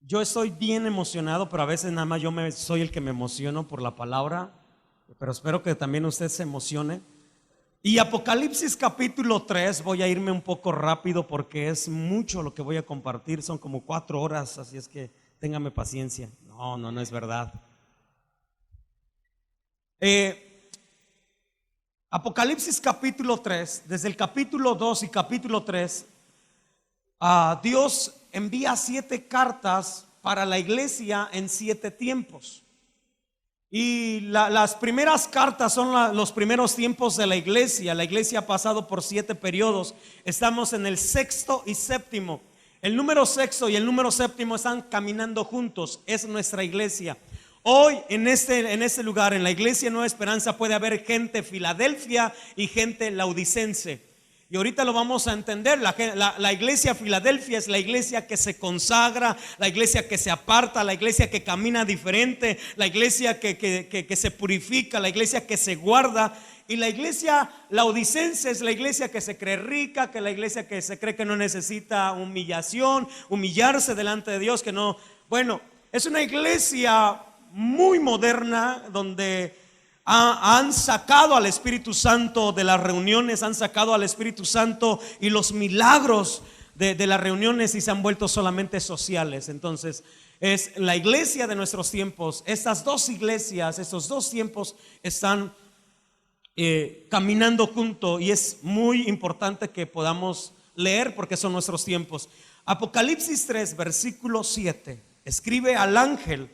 Yo estoy bien emocionado, pero a veces nada más soy el que me emociono por la palabra, pero espero que también usted se emocione. Y Apocalipsis capítulo 3, voy a irme un poco rápido porque es mucho lo que voy a compartir, son como 4 horas, así es que téngame paciencia. No es verdad. Apocalipsis capítulo 3, desde el capítulo 2 y capítulo 3, Dios envía 7 cartas para la iglesia en 7 tiempos. Y las primeras cartas son los primeros tiempos de la iglesia. La iglesia ha pasado por 7 periodos. Estamos en el 6º y 7º. El número 6 y el número 7 están caminando juntos. Es nuestra iglesia. Hoy en este lugar, en la iglesia Nueva Esperanza, puede haber gente Filadelfia y gente Laodicense. Y ahorita lo vamos a entender. La iglesia Filadelfia es la iglesia que se consagra, la iglesia que se aparta, la iglesia que camina diferente, la iglesia que se purifica, la iglesia que se guarda. Y la iglesia laodicense es la iglesia que se cree rica, que la iglesia que se cree que no necesita humillarse delante de Dios, que no. Bueno, es una iglesia muy moderna donde han sacado al Espíritu Santo de las reuniones, han sacado al Espíritu Santo y los milagros de las reuniones y se han vuelto solamente sociales. Entonces es la iglesia de nuestros tiempos. Estas dos iglesias, estos dos tiempos están caminando juntos, y es muy importante que podamos leer porque son nuestros tiempos. Apocalipsis 3 versículo 7 escribe al ángel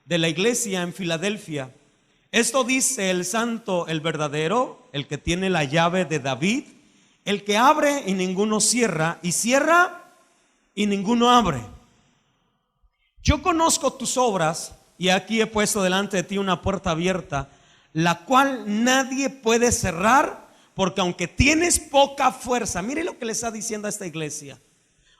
de la iglesia en Filadelfia: esto dice el santo, el verdadero, el que tiene la llave de David, el que abre y ninguno cierra, y cierra y ninguno abre. Yo conozco tus obras, y aquí he puesto delante de ti una puerta abierta, la cual nadie puede cerrar, porque aunque tienes poca fuerza, mire lo que le está diciendo a esta iglesia: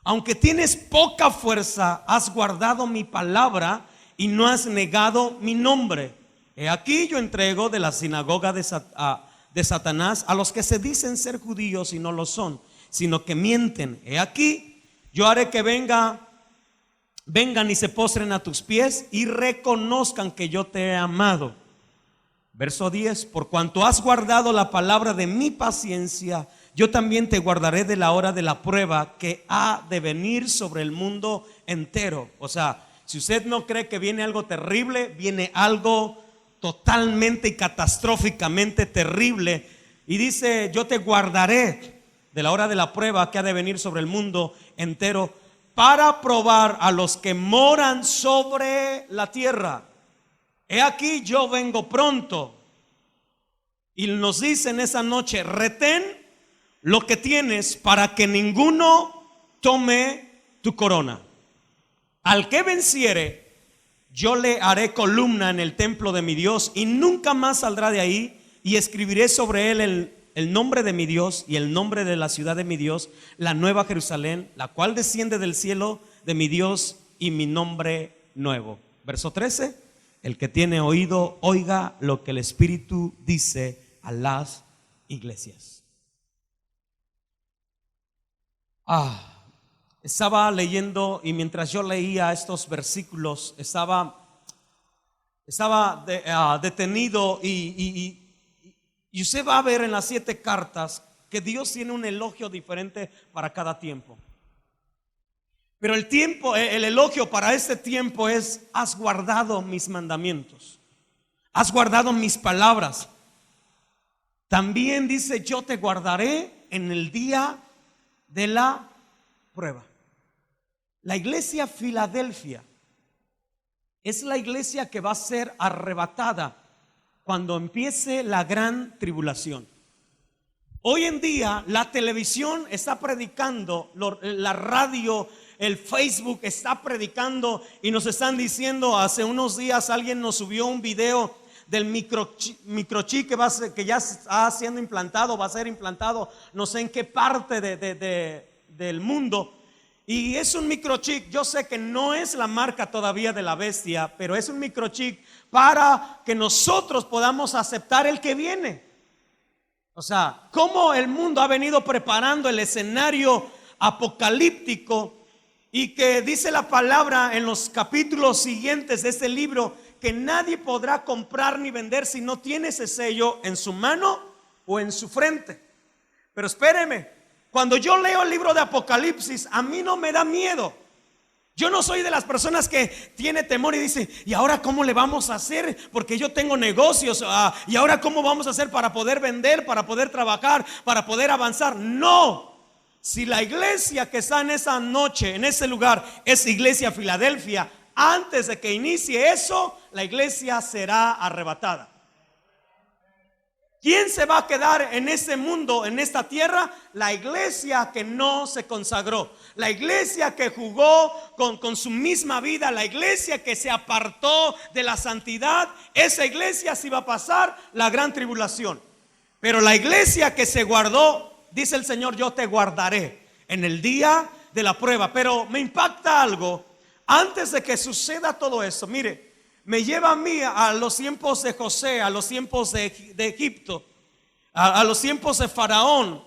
aunque tienes poca fuerza, has guardado mi palabra y no has negado mi nombre. He aquí yo entrego de la sinagoga de Satanás a los que se dicen ser judíos y no lo son, sino que mienten. He aquí yo haré que vengan y se postren a tus pies y reconozcan que yo te he amado. Verso 10: por cuanto has guardado la palabra de mi paciencia, yo también te guardaré de la hora de la prueba que ha de venir sobre el mundo entero. O sea, si usted no cree que viene algo terrible, viene algo totalmente y catastróficamente terrible. Y dice: yo te guardaré de la hora de la prueba que ha de venir sobre el mundo entero, para probar a los que moran sobre la tierra. He aquí yo vengo pronto. Y nos dice en esa noche: retén lo que tienes para que ninguno tome tu corona. Al que venciere, yo le haré columna en el templo de mi Dios, y nunca más saldrá de ahí, y escribiré sobre él el nombre de mi Dios y el nombre de la ciudad de mi Dios, la nueva Jerusalén, la cual desciende del cielo de mi Dios, y mi nombre nuevo. Verso 13: el que tiene oído, oiga lo que el Espíritu dice a las iglesias. Estaba leyendo, y mientras yo leía estos versículos estaba detenido, y usted va a ver en las 7 cartas que Dios tiene un elogio diferente para cada tiempo. Pero el elogio para este tiempo es: has guardado mis mandamientos, has guardado mis palabras. También dice: yo te guardaré en el día de la prueba. La iglesia Filadelfia es la iglesia que va a ser arrebatada cuando empiece la gran tribulación. Hoy en día la televisión está predicando, la radio, el Facebook está predicando, y nos están diciendo: hace unos días alguien nos subió un video del microchip que ya está siendo implantado, va a ser implantado no sé en qué parte del mundo. Y es un microchip, yo sé que no es la marca todavía de la bestia, pero es un microchip para que nosotros podamos aceptar el que viene. O sea, cómo el mundo ha venido preparando el escenario apocalíptico, y que dice la palabra en los capítulos siguientes de este libro que nadie podrá comprar ni vender si no tiene ese sello en su mano o en su frente. Pero espéreme, cuando yo leo el libro de Apocalipsis, a mí no me da miedo. Yo no soy de las personas que tiene temor y dice, ¿y ahora cómo le vamos a hacer? Porque yo tengo negocios, ¿y ahora cómo vamos a hacer para poder vender, para poder trabajar, para poder avanzar? No. Si la iglesia que está en esa noche, en ese lugar, es Iglesia Filadelfia, antes de que inicie eso, la iglesia será arrebatada. ¿Quién se va a quedar en este mundo, en esta tierra? La iglesia que no se consagró, la iglesia que jugó con su misma vida, la iglesia que se apartó de la santidad. Esa iglesia sí va a pasar la gran tribulación. Pero la iglesia que se guardó, dice el Señor, yo te guardaré en el día de la prueba. Pero me impacta algo. Antes de que suceda todo eso, mire, me lleva a mí a los tiempos de José, a los tiempos de Egipto, a los tiempos de Faraón.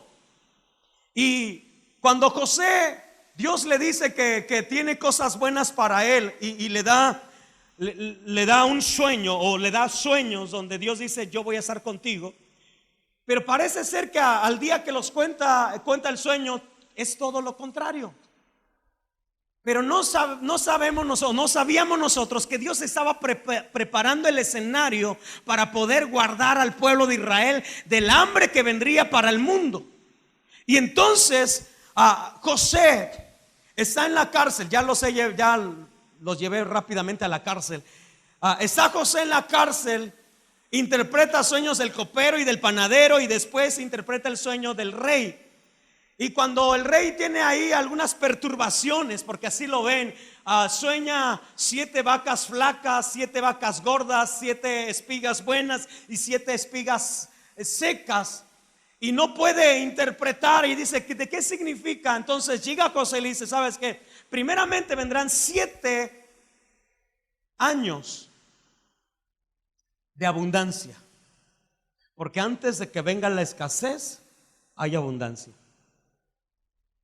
Y cuando José, Dios le dice que tiene cosas buenas para él y le da un sueño, o le da sueños donde Dios dice, yo voy a estar contigo. Pero parece ser que al día que los cuenta el sueño, es todo lo contrario. Pero no sabíamos nosotros que Dios estaba preparando el escenario para poder guardar al pueblo de Israel del hambre que vendría para el mundo. Y entonces José está en la cárcel. Ya los llevé rápidamente a la cárcel. Está José en la cárcel. Interpreta sueños del copero y del panadero, y después interpreta el sueño del rey. Y cuando el rey tiene ahí algunas perturbaciones, porque así lo ven, sueña 7 vacas flacas, 7 vacas gordas, 7 espigas buenas y 7 espigas secas, y no puede interpretar y dice, ¿de qué significa? Entonces llega José y le dice, ¿sabes qué? Primeramente vendrán 7 años de abundancia, porque antes de que venga la escasez hay abundancia.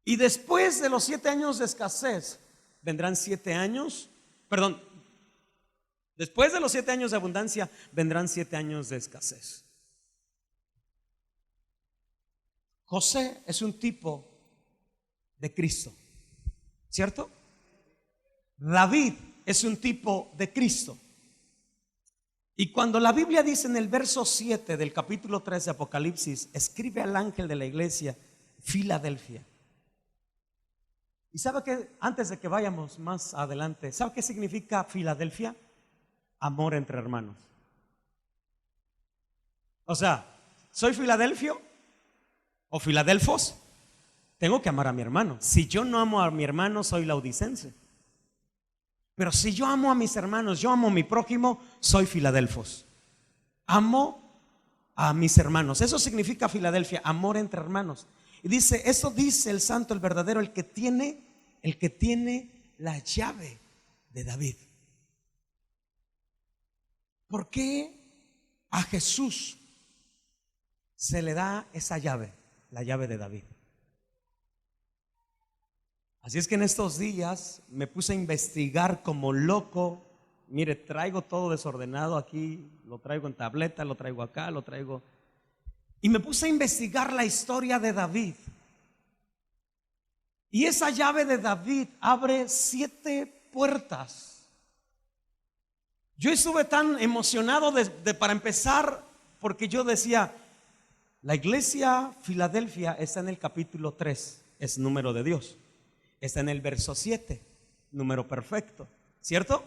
Y después de los 7 años de escasez vendrán 7 años, perdón, después de los 7 años de abundancia vendrán 7 años de escasez. José es un tipo de Cristo, ¿cierto? David es un tipo de Cristo. Y cuando la Biblia dice en el verso 7 del capítulo 3 de Apocalipsis, escribe al ángel de la iglesia Filadelfia. ¿Y sabe qué? Antes de que vayamos más adelante, ¿sabe qué significa Filadelfia? Amor entre hermanos. O sea, ¿soy filadelfio o filadelfos? Tengo que amar a mi hermano. Si yo no amo a mi hermano, soy laodicense. Pero si yo amo a mis hermanos, yo amo a mi prójimo, soy filadelfos. Amo a mis hermanos. Eso significa Filadelfia, amor entre hermanos. Y dice, eso dice el santo, el verdadero, el que tiene la llave de David. ¿Por qué a Jesús se le da esa llave, la llave de David? Así es que en estos días me puse a investigar como loco. Mire, traigo todo desordenado aquí, lo traigo en tableta, lo traigo acá, lo traigo. Y me puse a investigar la historia de David. Y esa llave de David abre 7 puertas. Yo estuve tan emocionado para empezar, porque yo decía, la iglesia Filadelfia está en el capítulo 3, es número de Dios. Está en el verso 7, número perfecto, ¿cierto?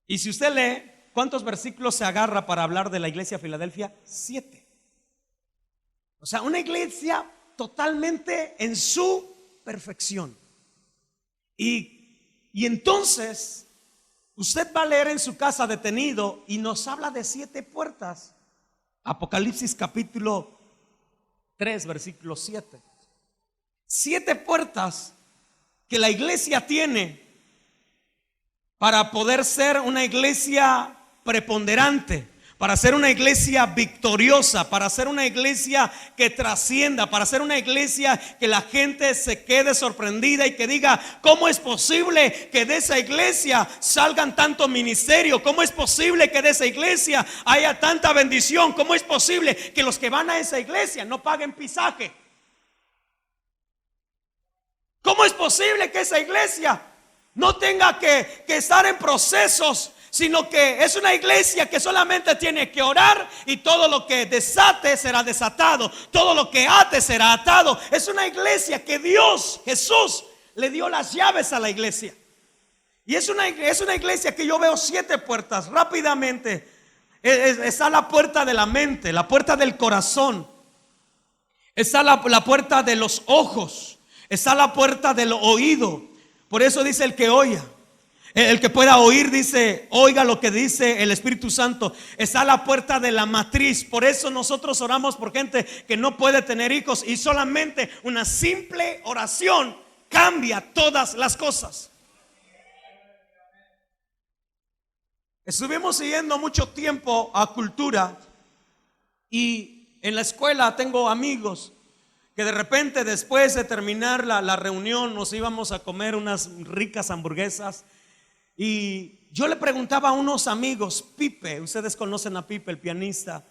Y si usted lee, ¿cuántos versículos se agarra para hablar de la iglesia Filadelfia? 7. O sea, una iglesia totalmente en su perfección. Y entonces usted va a leer en su casa detenido y nos habla de 7 puertas. Apocalipsis capítulo 3, versículo 7. 7 puertas que la iglesia tiene para poder ser una iglesia preponderante, para ser una iglesia victoriosa, para ser una iglesia que trascienda, para ser una iglesia que la gente se quede sorprendida y que diga: ¿cómo es posible que de esa iglesia salgan tanto ministerio? ¿Cómo es posible que de esa iglesia haya tanta bendición? ¿Cómo es posible que los que van a esa iglesia no paguen pisaje? ¿Cómo es posible que esa iglesia no tenga que estar en procesos, sino que es una iglesia que solamente tiene que orar y todo lo que desate será desatado, todo lo que ate será atado? Es una iglesia que Dios, Jesús, le dio las llaves a la iglesia. Y es una iglesia que yo veo 7 puertas rápidamente. Está la puerta de la mente, la puerta del corazón, está la puerta de los ojos, está la puerta del oído. Por eso dice: el que oiga, el que pueda oír, dice, oiga lo que dice el Espíritu Santo. Está la puerta de la matriz. Por eso nosotros oramos por gente que no puede tener hijos, y solamente una simple oración cambia todas las cosas. Estuvimos siguiendo mucho tiempo a Cultura, y en la escuela tengo amigos que de repente, después de terminar la reunión, nos íbamos a comer unas ricas hamburguesas. Y yo le preguntaba a unos amigos, Pipe, ustedes conocen a Pipe, el pianista,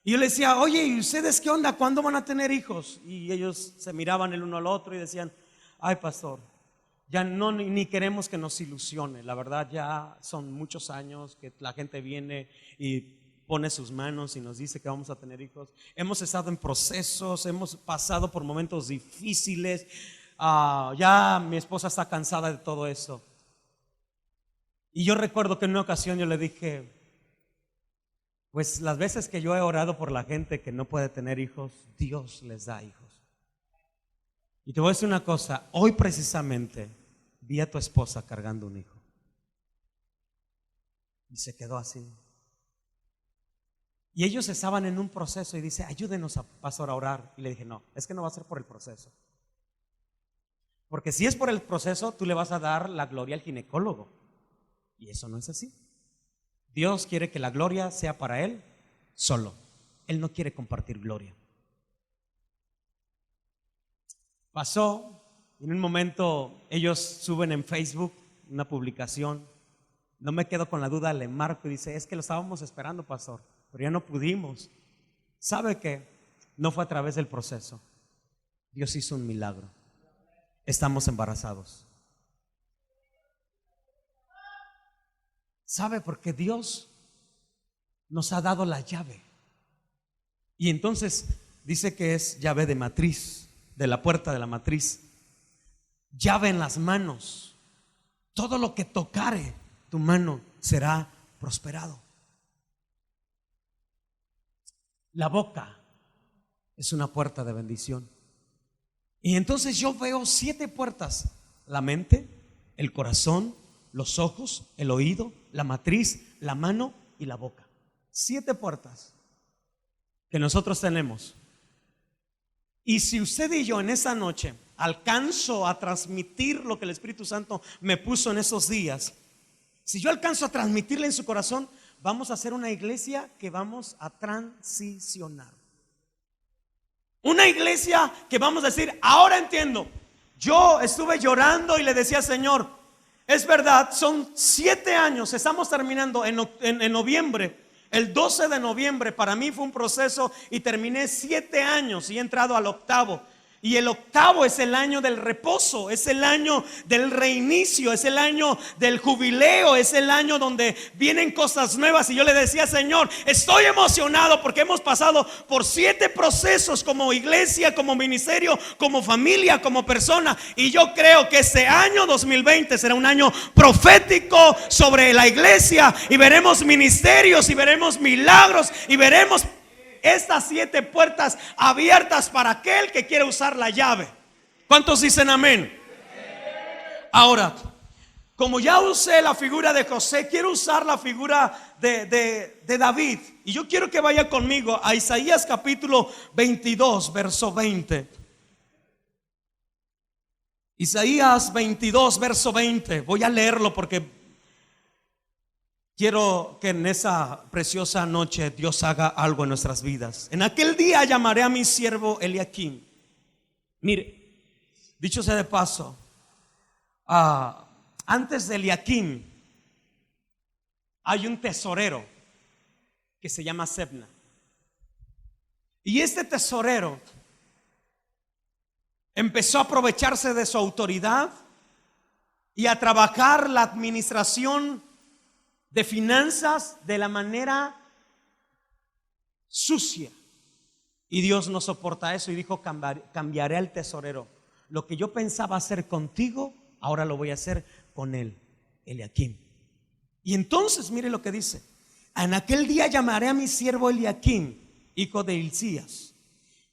y yo le decía: oye, ¿y ustedes qué onda? ¿Cuándo van a tener hijos? Y ellos se miraban el uno al otro y decían: ay, pastor, ya no, ni queremos que nos ilusione. La verdad, ya son muchos años que la gente viene y pone sus manos y nos dice que vamos a tener hijos. Hemos estado en procesos, hemos pasado por momentos difíciles. Ya mi esposa está cansada de todo eso. Y yo recuerdo que en una ocasión yo le dije: pues las veces que yo he orado por la gente que no puede tener hijos, Dios les da hijos. Y te voy a decir una cosa: hoy precisamente vi a tu esposa cargando un hijo. Y se quedó así. Y ellos estaban en un proceso y dice: ayúdenos, pastor, a orar. Y le dije: no, es que no va a ser por el proceso. Porque si es por el proceso, tú le vas a dar la gloria al ginecólogo. Y eso no es así. Dios quiere que la gloria sea para Él solo. Él no quiere compartir gloria. Pasó, y en un momento ellos suben en Facebook una publicación. No me quedo con la duda, le marco y dice: es que lo estábamos esperando, pastor, pero ya no pudimos. ¿Sabe qué? No fue a través del proceso. Dios hizo un milagro. Estamos embarazados. ¿Sabe? Porque Dios nos ha dado la llave. Y entonces dice que es llave de matriz, de la puerta de la matriz. Llave en las manos. Todo lo que tocare tu mano será prosperado. La boca es una puerta de bendición. Y entonces yo veo 7 puertas: la mente, el corazón, los ojos, el oído, la matriz, la mano y la boca. 7 puertas que nosotros tenemos. Y si usted y yo en esa noche alcanzo a transmitir lo que el Espíritu Santo me puso en esos días, si yo alcanzo a transmitirle en su corazón, vamos a hacer una iglesia que vamos a transicionar. Una iglesia que vamos a decir: ahora entiendo. Yo estuve llorando y le decía: Señor, es verdad, son 7 años, estamos terminando en noviembre. El 12 de noviembre para mí fue un proceso y terminé 7 años y he entrado al 8º. Y el 8º es el año del reposo, es el año del reinicio, es el año del jubileo, es el año donde vienen cosas nuevas. Y yo le decía: Señor, estoy emocionado porque hemos pasado por 7 procesos como iglesia, como ministerio, como familia, como persona. Y yo creo que este año 2020 será un año profético sobre la iglesia, y veremos ministerios y veremos milagros y veremos estas 7 puertas abiertas para aquel que quiere usar la llave. ¿Cuántos dicen amén? Ahora, como ya usé la figura de José, quiero usar la figura de David. Y yo quiero que vaya conmigo a Isaías capítulo 22, verso 20. Isaías 22, verso 20. Voy a leerlo porque Quiero que en esa preciosa noche Dios haga algo en nuestras vidas. En aquel día llamaré a mi siervo Eliakim. Mire, dicho sea de paso, antes de Eliakim hay un tesorero que se llama Sebna. Y este tesorero empezó a aprovecharse de su autoridad y a trabajar la administración de finanzas de la manera sucia. Y Dios no soporta eso y dijo: cambiaré al tesorero. Lo que yo pensaba hacer contigo, ahora lo voy a hacer con él, Eliakim. Y entonces mire lo que dice: en aquel día llamaré a mi siervo Eliakim, hijo de Hilcías,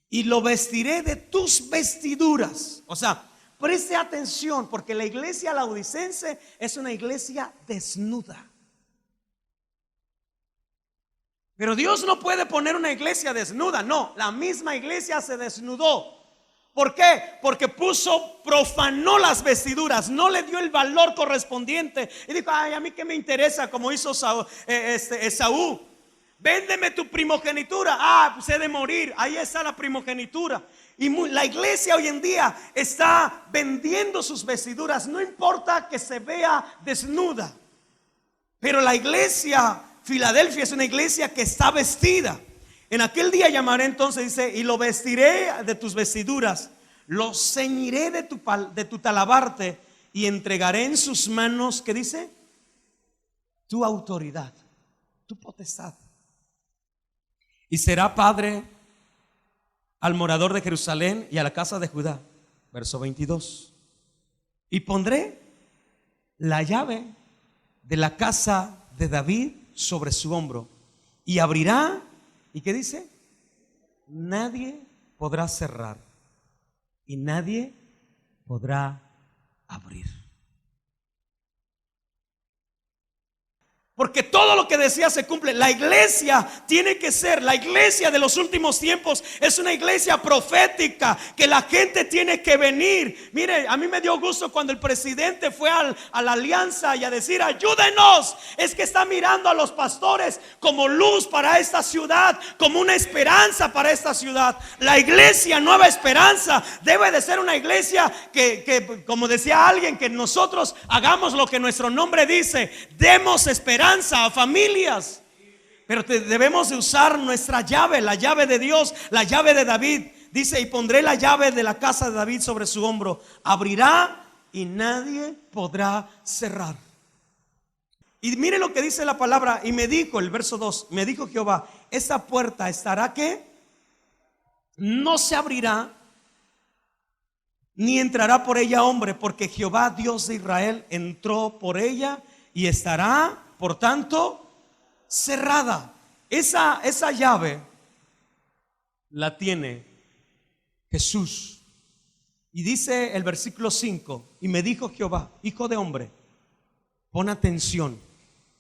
y lo vestiré de tus vestiduras. O sea, preste atención, porque la iglesia laodicense es una iglesia desnuda. Pero Dios no puede poner una iglesia desnuda. No, la misma iglesia se desnudó. ¿Por qué? Porque profanó las vestiduras, no le dio el valor correspondiente y dijo: ay, a mí qué me interesa, como hizo Esaú. Véndeme tu primogenitura. Pues he de morir. Ahí está la primogenitura. Y la iglesia hoy en día está vendiendo sus vestiduras. No importa que se vea desnuda, pero la iglesia Filadelfia es una iglesia que está vestida. En aquel día llamaré, entonces dice, y lo vestiré de tus vestiduras, lo ceñiré de tu talabarte, y entregaré en sus manos, ¿qué dice? Tu autoridad, tu potestad. Y será padre al morador de Jerusalén y a la casa de Judá. Verso 22. Y pondré la llave de la casa de David sobre su hombro, y abrirá, ¿y qué dice? Nadie podrá cerrar y nadie podrá abrir. Porque todo lo que decía se cumple. La iglesia tiene que ser, la iglesia de los últimos tiempos es una iglesia profética, que la gente tiene que venir. Mire, a mí me dio gusto cuando el presidente fue a la alianza y a decir: ayúdenos. Es que está mirando a los pastores como luz para esta ciudad, como una esperanza para esta ciudad. La iglesia Nueva Esperanza debe de ser una iglesia que, como decía alguien, que nosotros hagamos lo que nuestro nombre dice: demos esperanza a familias. Pero debemos de usar nuestra llave, la llave de Dios, la llave de David. Dice: y pondré la llave de la casa de David sobre su hombro, abrirá y nadie podrá cerrar. Y mire lo que dice la palabra: y me dijo, el verso 2, me dijo Jehová: esta puerta estará, ¿qué? No se abrirá ni entrará por ella hombre, porque Jehová Dios de Israel entró por ella, y estará por tanto cerrada. Esa llave la tiene Jesús. Y dice el versículo 5: y me dijo Jehová: hijo de hombre, pon atención.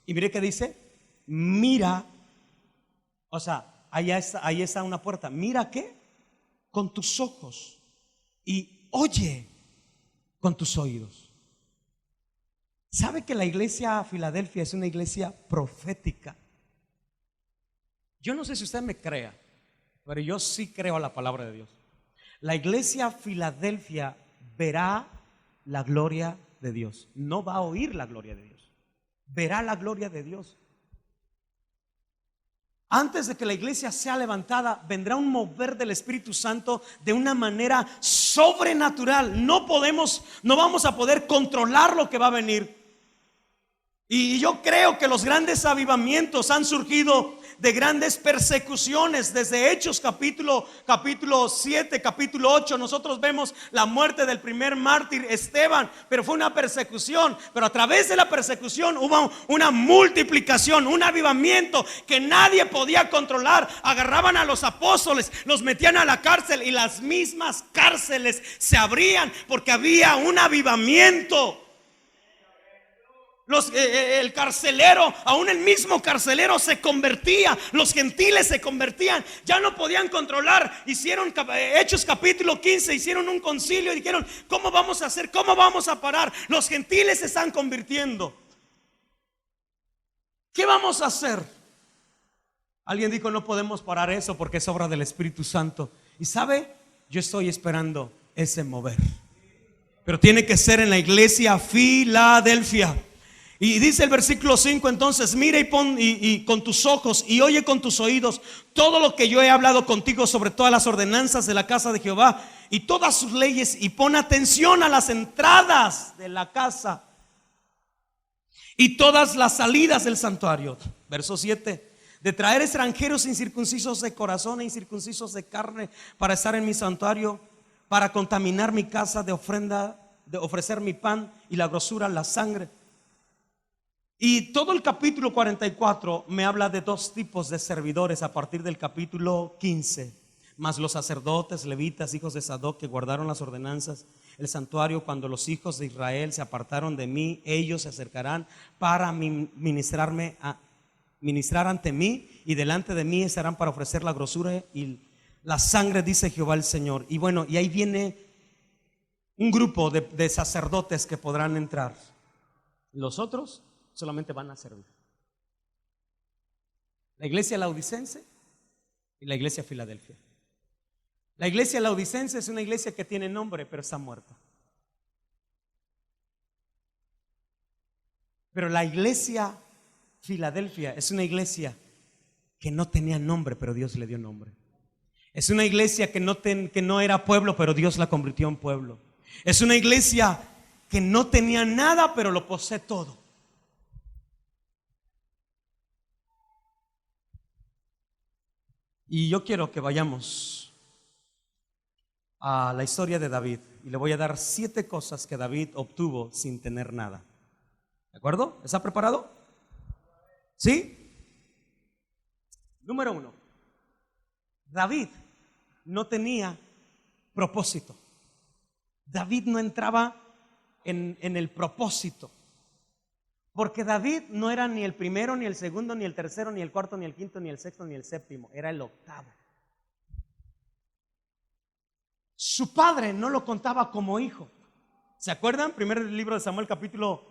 Y mire que dice: mira. O sea, ahí está una puerta. Mira, ¿qué? Con tus ojos, y oye con tus oídos. ¿Sabe que la iglesia Filadelfia es una iglesia profética? Yo no sé si usted me crea, pero yo sí creo a la palabra de Dios. La iglesia Filadelfia verá la gloria de Dios. No va a oír la gloria de Dios, verá la gloria de Dios. Antes de que la iglesia sea levantada, vendrá un mover del Espíritu Santo de una manera sobrenatural. No vamos a poder controlar lo que va a venir. Y yo creo que los grandes avivamientos han surgido de grandes persecuciones. Desde Hechos capítulo 7, capítulo 8, nosotros vemos la muerte del primer mártir, Esteban, pero fue una persecución. Pero a través de la persecución hubo una multiplicación, un avivamiento que nadie podía controlar. Agarraban a los apóstoles, los metían a la cárcel, y las mismas cárceles se abrían porque había un avivamiento. El carcelero, aún el mismo carcelero se convertía, los gentiles se convertían, ya no podían controlar. Hicieron Hechos capítulo 15, hicieron un concilio y dijeron: ¿cómo vamos a hacer? ¿Cómo vamos a parar? Los gentiles se están convirtiendo. ¿Qué vamos a hacer? Alguien dijo, no podemos parar eso porque es obra del Espíritu Santo. Y sabe, yo estoy esperando ese mover, pero tiene que ser en la iglesia Filadelfia. Y dice el versículo 5, entonces mira y con tus ojos y oye con tus oídos todo lo que yo he hablado contigo sobre todas las ordenanzas de la casa de Jehová y todas sus leyes, y pon atención a las entradas de la casa y todas las salidas del santuario. Verso 7, de traer extranjeros incircuncisos de corazón e incircuncisos de carne para estar en mi santuario, para contaminar mi casa de ofrenda, de ofrecer mi pan y la grosura, la sangre. Y todo el capítulo 44 me habla de dos tipos de servidores a partir del capítulo 15. Mas los sacerdotes, levitas, hijos de Sadoc, que guardaron las ordenanzas, el santuario, cuando los hijos de Israel se apartaron de mí, ellos se acercarán para ministrar ante mí, y delante de mí estarán para ofrecer la grosura y la sangre, dice Jehová el Señor. Y bueno, y ahí viene un grupo de sacerdotes que podrán entrar. Los otros solamente van a servir. La iglesia laodicense y la iglesia Filadelfia. La iglesia laodicense es una iglesia que tiene nombre, pero está muerta. Pero la iglesia Filadelfia es una iglesia que no tenía nombre, pero Dios le dio nombre. Es una iglesia que no era pueblo, pero Dios la convirtió en pueblo. Es una iglesia que no tenía nada, pero lo posee todo. Y yo quiero que vayamos a la historia de David, y le voy a dar 7 cosas que David obtuvo sin tener nada. ¿De acuerdo? ¿Está preparado? ¿Sí? Número 1, David no tenía propósito. David no entraba en el propósito, porque David no era ni el primero, ni el segundo, ni el tercero, ni el cuarto, ni el quinto, ni el sexto, ni el séptimo. Era el octavo. Su padre no lo contaba como hijo. ¿Se acuerdan? Primer libro de Samuel, capítulo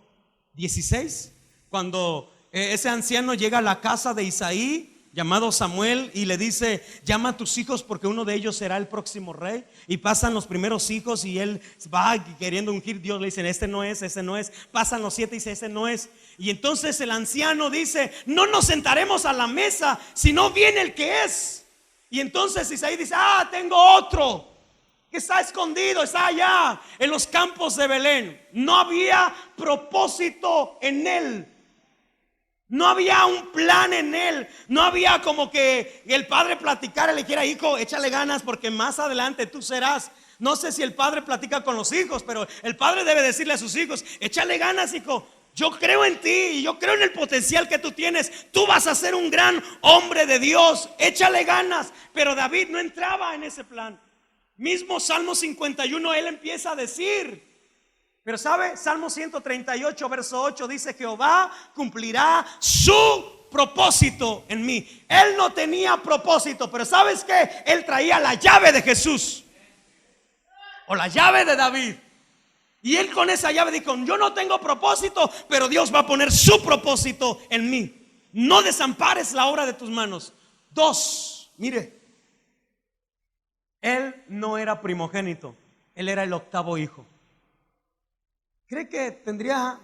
16, cuando ese anciano llega a la casa de Isaí, llamado Samuel, y le dice: llama a tus hijos porque uno de ellos será el próximo rey. Y pasan los primeros hijos y él va queriendo ungir. Dios le dice: este no es, ese no es. Pasan los 7 y dice: ese no es. Y entonces el anciano dice: no nos sentaremos a la mesa, sino viene el que es. Y entonces Isaí dice: tengo otro que está escondido, está allá en los campos de Belén. No había propósito en él. No había un plan en él. No había como que el padre platicara y le dijera: hijo, échale ganas porque más adelante tú serás. No sé si el padre platica con los hijos, pero el padre debe decirle a sus hijos: échale ganas, hijo, yo creo en ti y yo creo en el potencial que tú tienes. Tú vas a ser un gran hombre de Dios, échale ganas. Pero David no entraba en ese plan. Mismo Salmo 51 él empieza a decir. Pero ¿sabe? Salmo 138 verso 8 dice: Jehová cumplirá su propósito en mí. Él no tenía propósito, pero ¿sabes qué? Él traía la llave de Jesús, o la llave de David. Y él con esa llave dijo: yo no tengo propósito, pero Dios va a poner su propósito en mí. No desampares la obra de tus manos. 2, mire, él no era primogénito, él era el octavo hijo. ¿Cree que tendría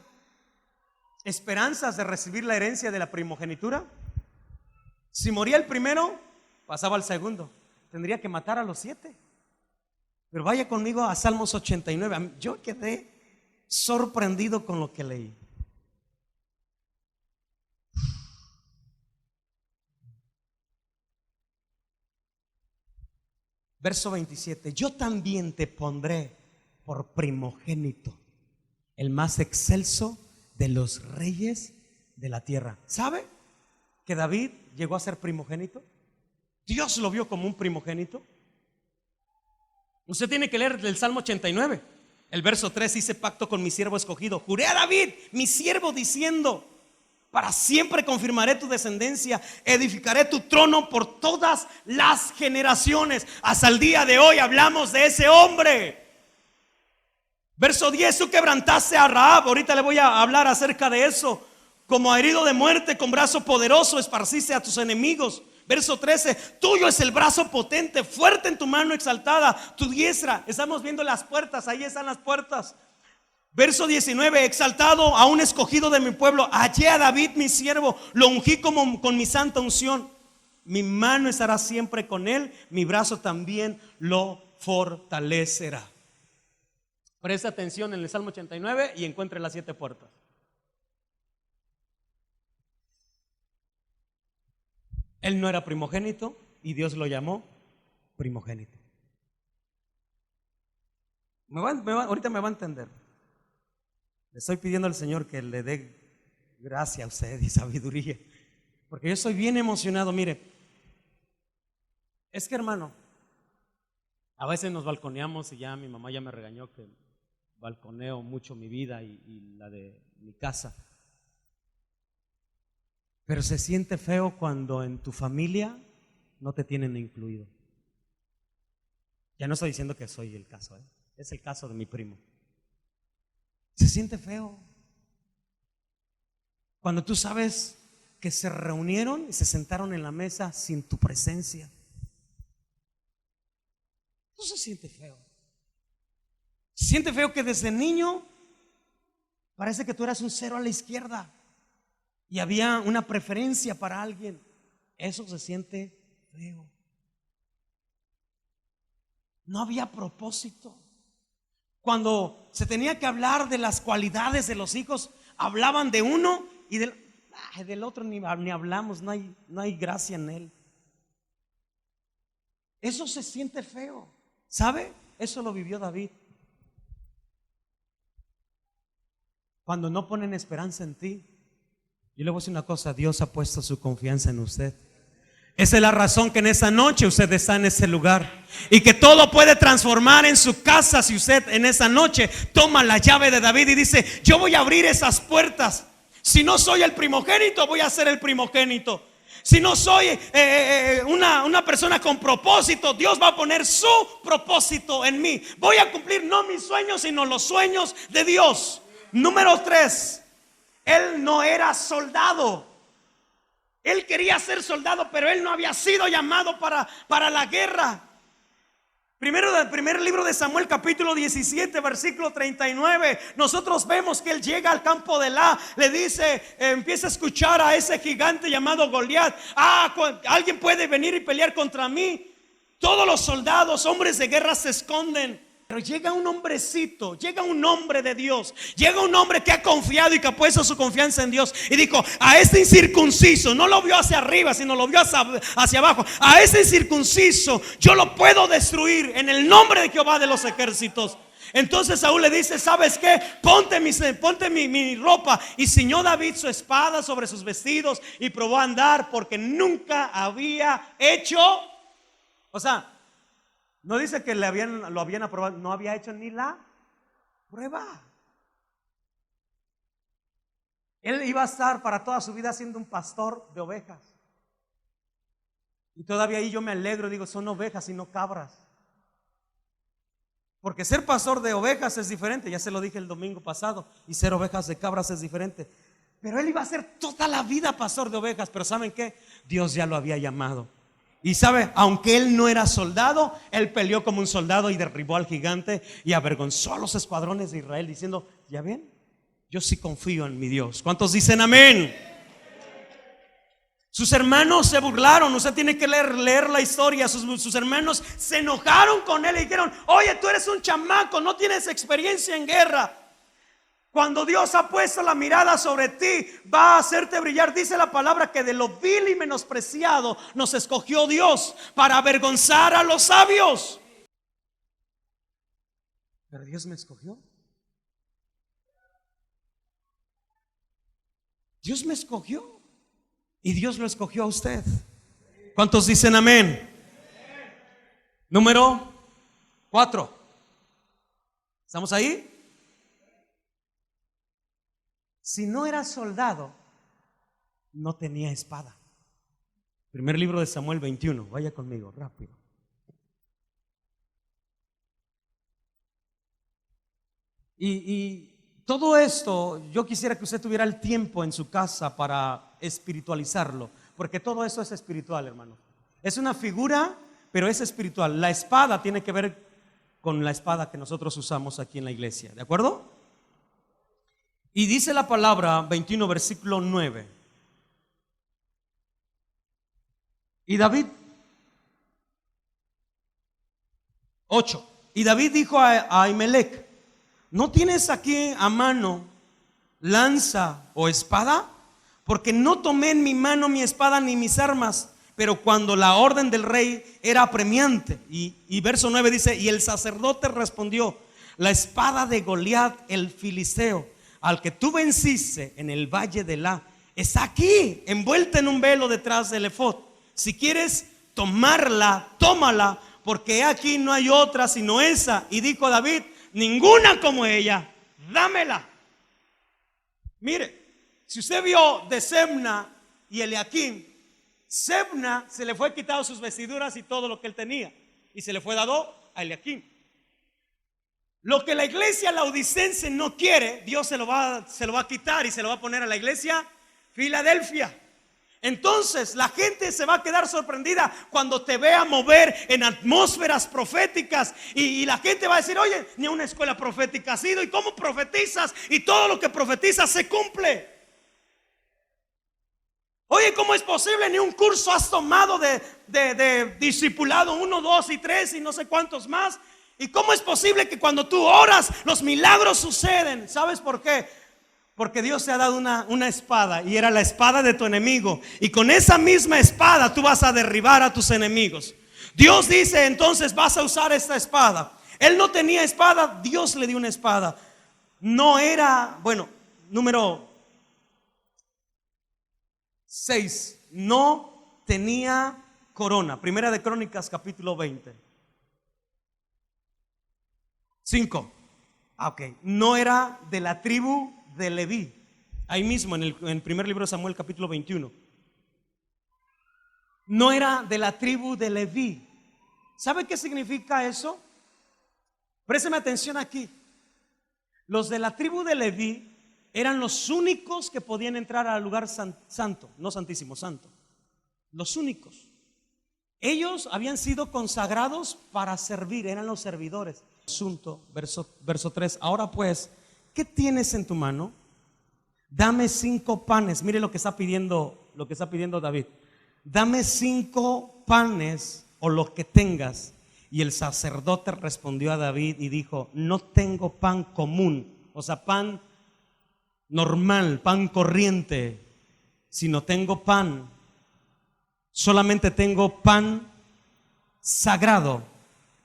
esperanzas de recibir la herencia de la primogenitura? Si moría el primero, pasaba al segundo. Tendría que matar a los 7. Pero vaya conmigo a Salmos 89. Yo quedé sorprendido con lo que leí. Verso 27: yo también te pondré por primogénito, el más excelso de los reyes de la tierra. ¿Sabe que David llegó a ser primogénito? Dios lo vio como un primogénito. Usted tiene que leer el Salmo 89. El verso 3 dice: pacto con mi siervo escogido. Juré a David, mi siervo, diciendo: para siempre confirmaré tu descendencia, edificaré tu trono por todas las generaciones. Hasta el día de hoy hablamos de ese hombre. Verso 10: tú quebrantaste a Rahab. Ahorita le voy a hablar acerca de eso. como herido de muerte, con brazo poderoso esparciste a tus enemigos. Verso 13, tuyo es el brazo potente, fuerte en tu mano exaltada, tu diestra. Estamos viendo las puertas, ahí están las puertas. Verso 19, exaltado a un escogido de mi pueblo, hallé a David mi siervo, lo ungí como con mi santa unción. Mi mano estará siempre con él, mi brazo también lo fortalecerá. Presta atención en el Salmo 89 y encuentre las 7 puertas. Él no era primogénito y Dios lo llamó primogénito. Ahorita me va a entender. Le estoy pidiendo al Señor que le dé gracia a usted y sabiduría, porque yo estoy bien emocionado. Mire, es que, hermano, a veces nos balconeamos y ya mi mamá ya me regañó que balconeo mucho mi vida y la de mi casa. Pero se siente feo cuando en tu familia no te tienen incluido. Ya no estoy diciendo que soy el caso, es el caso de mi primo. Se siente feo cuando tú sabes que se reunieron y se sentaron en la mesa sin tu presencia. Eso se siente feo. Se siente feo que desde niño parece que tú eras un cero a la izquierda y había una preferencia para alguien. Eso se siente feo. No había propósito. Cuando se tenía que hablar de las cualidades de los hijos, hablaban de uno y del otro ni hablamos, no hay gracia en él. Eso se siente feo. ¿Sabe? Eso lo vivió David. Cuando no ponen esperanza en ti. Yo le voy a decir una cosa: Dios ha puesto su confianza en usted. Esa es la razón que en esa noche usted está en ese lugar, y que todo puede transformar en su casa si usted en esa noche toma la llave de David y dice: yo voy a abrir esas puertas. Si no soy el primogénito, voy a ser el primogénito. Si no soy una persona con propósito, Dios va a poner su propósito en mí. Voy a cumplir no mis sueños, sino los sueños de Dios. Número 3, él no era soldado. Él quería ser soldado, pero él no había sido llamado para la guerra. Primer libro de Samuel, capítulo 17, versículo 39. Nosotros vemos que él llega al campo de le dice, empieza a escuchar a ese gigante llamado Goliat. Alguien puede venir y pelear contra mí. Todos los soldados, hombres de guerra, se esconden. Pero llega un hombrecito, llega un hombre de Dios, llega un hombre que ha confiado y que ha puesto su confianza en Dios, y dijo: a este incircunciso, no lo vio hacia arriba, sino lo vio hacia abajo, a este incircunciso yo lo puedo destruir en el nombre de Jehová de los ejércitos. Entonces Saúl le dice: ¿sabes qué? Ponte mi ropa. Y ciñó David su espada sobre sus vestidos y probó a andar, porque nunca había hecho, no dice que lo habían aprobado, no había hecho ni la prueba. Él iba a estar para toda su vida siendo un pastor de ovejas. Y todavía ahí yo me alegro, digo, son ovejas y no cabras. Porque ser pastor de ovejas es diferente, ya se lo dije el domingo pasado, y ser ovejas de cabras es diferente. Pero él iba a ser toda la vida pastor de ovejas. Pero ¿saben qué? Dios ya lo había llamado. Y sabe, aunque él no era soldado, él peleó como un soldado y derribó al gigante y avergonzó a los escuadrones de Israel, diciendo: ¿ya ven? Yo sí confío en mi Dios. ¿Cuántos dicen amén? Sus hermanos se burlaron. Usted tiene que leer la historia. Sus hermanos se enojaron con él y dijeron: oye, tú eres un chamaco, no tienes experiencia en guerra. Cuando Dios ha puesto la mirada sobre ti, va a hacerte brillar. Dice la palabra que de lo vil y menospreciado nos escogió Dios para avergonzar a los sabios. Pero Dios me escogió. Dios me escogió. Y Dios lo escogió a usted. ¿Cuántos dicen amén? Número 4. ¿Estamos ahí? Si no era soldado, no tenía espada. Primer libro de Samuel 21. Vaya conmigo, rápido. Y todo esto, yo quisiera que usted tuviera el tiempo en su casa para espiritualizarlo, porque todo eso es espiritual, hermano. Es una figura, pero es espiritual. La espada tiene que ver con la espada que nosotros usamos aquí en la iglesia, ¿de acuerdo? Y dice la palabra 21, versículo 9. Y David 8. Y David dijo a Ahimelech: ¿no tienes aquí a mano lanza o espada? Porque no tomé en mi mano mi espada ni mis armas. Pero cuando la orden del rey era apremiante. Y verso 9 dice: y el sacerdote respondió: la espada de Goliat el filisteo, al que tú venciste en el valle de La, está aquí, envuelta en un velo detrás del efod. Si quieres tomarla, tómala, porque aquí no hay otra sino esa. Y dijo David: ninguna como ella, dámela. Mire, si usted vio de Sebna y Eliakim, Sebna se le fue quitado sus vestiduras y todo lo que él tenía, y se le fue dado a Eliakim. Lo que la iglesia laodicense no quiere, Dios se lo va a quitar y se lo va a poner a la iglesia Filadelfia. Entonces la gente se va a quedar sorprendida cuando te vea mover en atmósferas proféticas, y la gente va a decir: oye, ni a una escuela profética has ido, y cómo profetizas, y todo lo que profetizas se cumple. Oye, ¿cómo es posible? Ni un curso has tomado de discipulado 1, 2 y 3 y no sé cuántos más. ¿Y cómo es posible que cuando tú oras los milagros suceden? ¿Sabes por qué? Porque Dios te ha dado una espada, y era la espada de tu enemigo, y con esa misma espada tú vas a derribar a tus enemigos. Dios dice: entonces vas a usar esta espada. Él no tenía espada, Dios le dio una espada. No era, bueno, número 6, no tenía corona. Primera de Crónicas capítulo 20. 5. Ok, no era de la tribu de Leví. Ahí mismo en el primer libro de Samuel capítulo 21. No era de la tribu de Leví. ¿Sabe qué significa eso? Présteme atención aquí. Los de la tribu de Leví eran los únicos que podían entrar al lugar santo, no santísimo, santo. Los únicos. Ellos habían sido consagrados para servir, eran los servidores. Asunto, verso 3. Ahora pues, ¿qué tienes en tu mano? Dame 5 panes. Mire lo que está pidiendo David. Dame 5 panes o lo que tengas. Y el sacerdote respondió a David y dijo: no tengo pan común, o sea, pan normal, pan corriente, sino tengo pan, solamente tengo pan sagrado,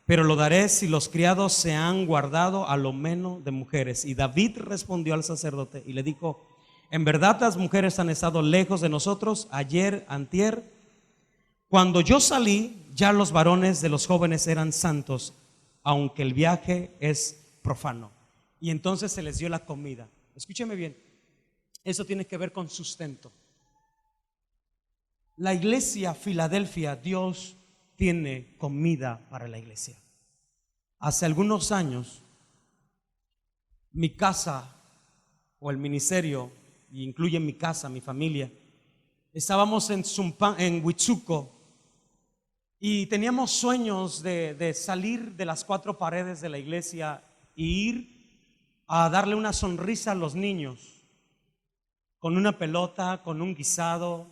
pero lo daré si los criados se han guardado a lo menos de mujeres. Y David respondió al sacerdote y le dijo: en verdad las mujeres han estado lejos de nosotros ayer, antier. Cuando yo salí, ya los varones de los jóvenes eran santos, aunque el viaje es profano. Y entonces se les dio la comida. Escúcheme bien, eso tiene que ver con sustento. La iglesia Filadelfia, Dios tiene comida para la iglesia. Hace algunos años, mi casa o el ministerio, y incluye mi casa, mi familia, estábamos en Huitzuco, y teníamos sueños de salir de las 4 paredes de la iglesia e ir a darle una sonrisa a los niños, con una pelota, con un guisado,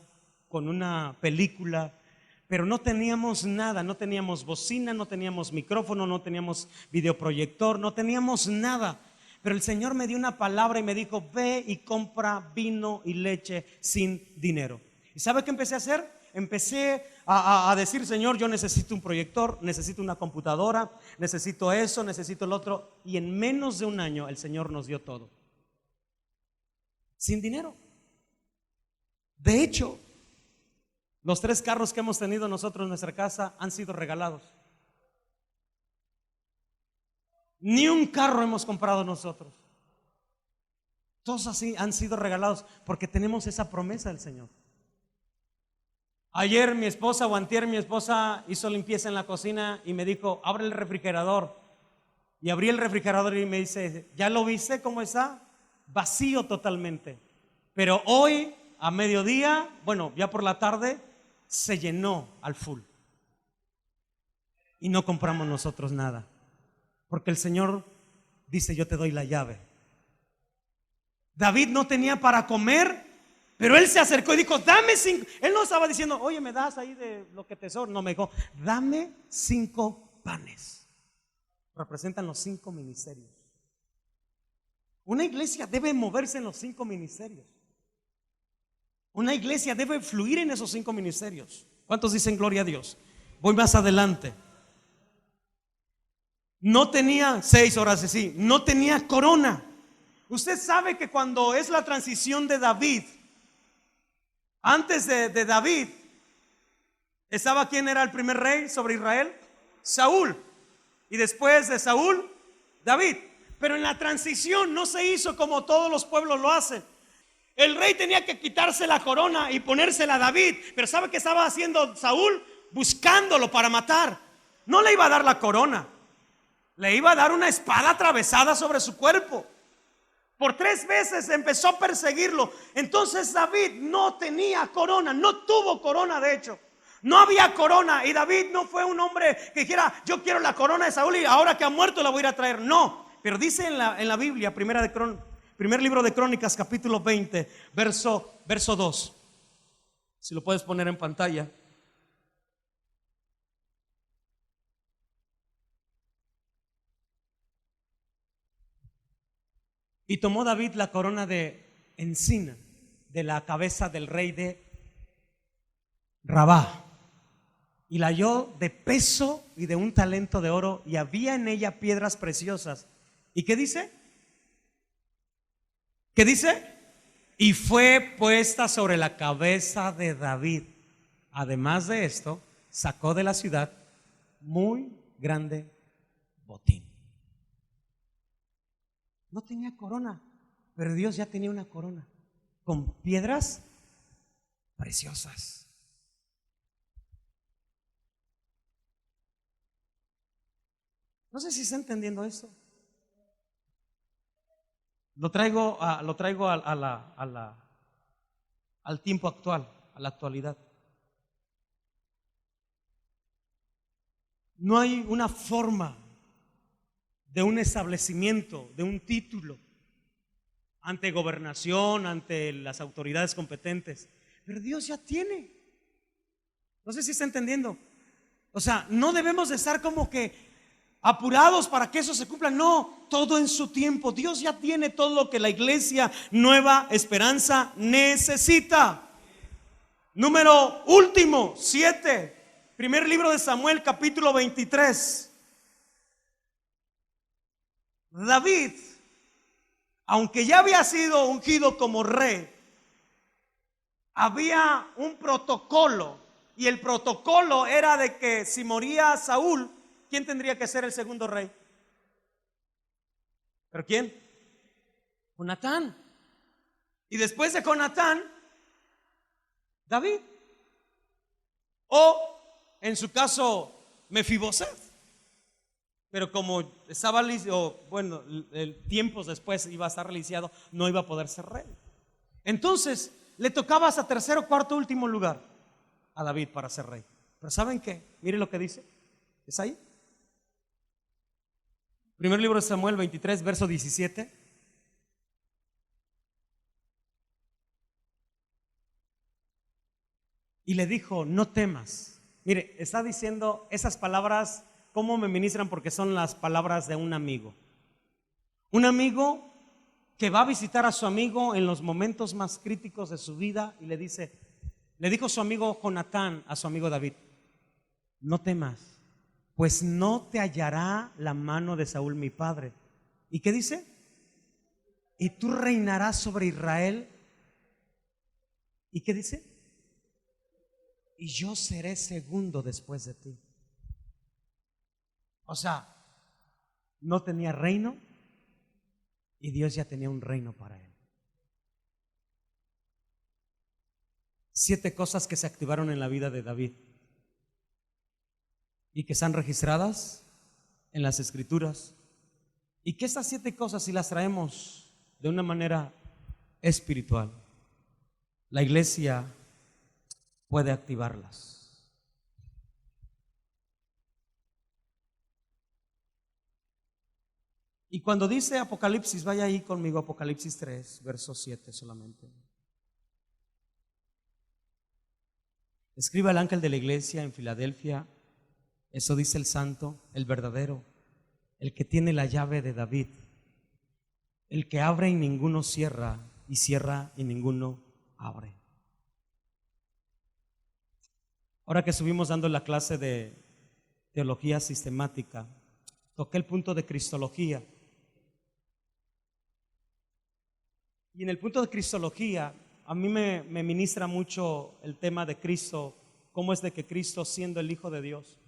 con una película. Pero no teníamos nada, no teníamos bocina, no teníamos micrófono, no teníamos videoproyector, no teníamos nada. Pero el Señor me dio una palabra y me dijo: ve y compra vino y leche sin dinero. ¿Y sabe qué empecé a hacer? Empecé a decir: Señor, yo necesito un proyector, necesito una computadora, necesito eso, necesito el otro. Y en menos de un año el Señor nos dio todo, sin dinero. De hecho, los 3 carros que hemos tenido nosotros en nuestra casa han sido regalados. Ni un carro hemos comprado nosotros. Todos así han sido regalados porque tenemos esa promesa del Señor. Ayer mi esposa hizo limpieza en la cocina y me dijo: abre el refrigerador. Y abrí el refrigerador y me dice: ¿ya lo viste cómo está? vacío totalmente. Pero hoy, a mediodía, bueno, ya por la tarde, se llenó al full. Y no compramos nosotros nada. Porque el Señor dice: yo te doy la llave. David no tenía para comer, pero él se acercó y dijo: dame 5. Él no estaba diciendo: oye, me das ahí de lo que te sobra. No, me dijo: dame 5 panes. Representan los 5 ministerios. Una iglesia debe moverse en los 5 ministerios. Una iglesia debe fluir en esos 5 ministerios. ¿Cuántos dicen gloria a Dios? Voy más adelante. No tenía 6 horas así, no tenía corona. Usted sabe que cuando es la transición de David, antes de David, estaba, ¿quién era el primer rey sobre Israel? Saúl. Y después de Saúl, David. Pero en la transición no se hizo como todos los pueblos lo hacen. El rey tenía que quitarse la corona y ponérsela a David. Pero ¿sabe qué estaba haciendo Saúl? Buscándolo para matar. No le iba a dar la corona, le iba a dar una espada atravesada sobre su cuerpo. Por 3 veces empezó a perseguirlo. Entonces David no tenía corona, no tuvo corona, de hecho. No había corona. Y David no fue un hombre que dijera: yo quiero la corona de Saúl y ahora que ha muerto la voy a ir a traer. No, pero dice en la Biblia, primer libro de Crónicas, capítulo 20, verso 2. Si lo puedes poner en pantalla. Y tomó David la corona de encina de la cabeza del rey de Rabá, y la halló de peso y de un talento de oro, y había en ella piedras preciosas. ¿Y qué dice? ¿Qué dice? Y fue puesta sobre la cabeza de David. Además de esto, sacó de la ciudad muy grande botín. No tenía corona, pero Dios ya tenía una corona con piedras preciosas. No sé si está entendiendo eso. Lo traigo al tiempo actual, a la actualidad. No hay una forma de un establecimiento, de un título ante gobernación, ante las autoridades competentes, pero Dios ya tiene. No sé si está entendiendo. O sea, no debemos de estar como que apurados para que eso se cumpla. No, todo en su tiempo. Dios ya tiene todo lo que la iglesia Nueva Esperanza necesita. Número último, 7. Primer libro de Samuel, capítulo 23. David, aunque ya había sido ungido como rey, había un protocolo, y el protocolo era de que si moría Saúl, ¿quién tendría que ser el segundo rey? ¿Pero quién? Jonatán. Y después de Jonatán, David. O en su caso, Mefiboset. Pero como estaba lisiado, bueno, tiempos después iba a estar lisiado, no iba a poder ser rey. Entonces le tocaba hasta tercero, cuarto, último lugar a David para ser rey. Pero ¿saben qué? Mire lo que dice. ¿Es ahí? Primer libro de Samuel 23, verso 17. Y le dijo: no temas. Mire, está diciendo esas palabras. ¿Cómo me ministran? Porque son las palabras de un amigo. Un amigo que va a visitar a su amigo en los momentos más críticos de su vida y le dijo su amigo Jonatán a su amigo David: no temas, pues no te hallará la mano de Saúl mi padre. ¿Y qué dice? Y tú reinarás sobre Israel. ¿Y qué dice? Y yo seré segundo después de ti. O sea, no tenía reino y Dios ya tenía un reino para él. 7 cosas que se activaron en la vida de David y que están registradas en las Escrituras, y que estas 7 cosas, si las traemos de una manera espiritual, la iglesia puede activarlas. Y cuando dice Apocalipsis, vaya ahí conmigo, Apocalipsis 3, verso 7 solamente. Escribe al ángel de la iglesia en Filadelfia, eso dice el santo, el verdadero, el que tiene la llave de David, el que abre y ninguno cierra, y cierra y ninguno abre. Ahora que estuvimos dando la clase de teología sistemática, toqué el punto de cristología. Y en el punto de cristología, a mí me ministra mucho el tema de Cristo, cómo es de que Cristo, siendo el Hijo de Dios,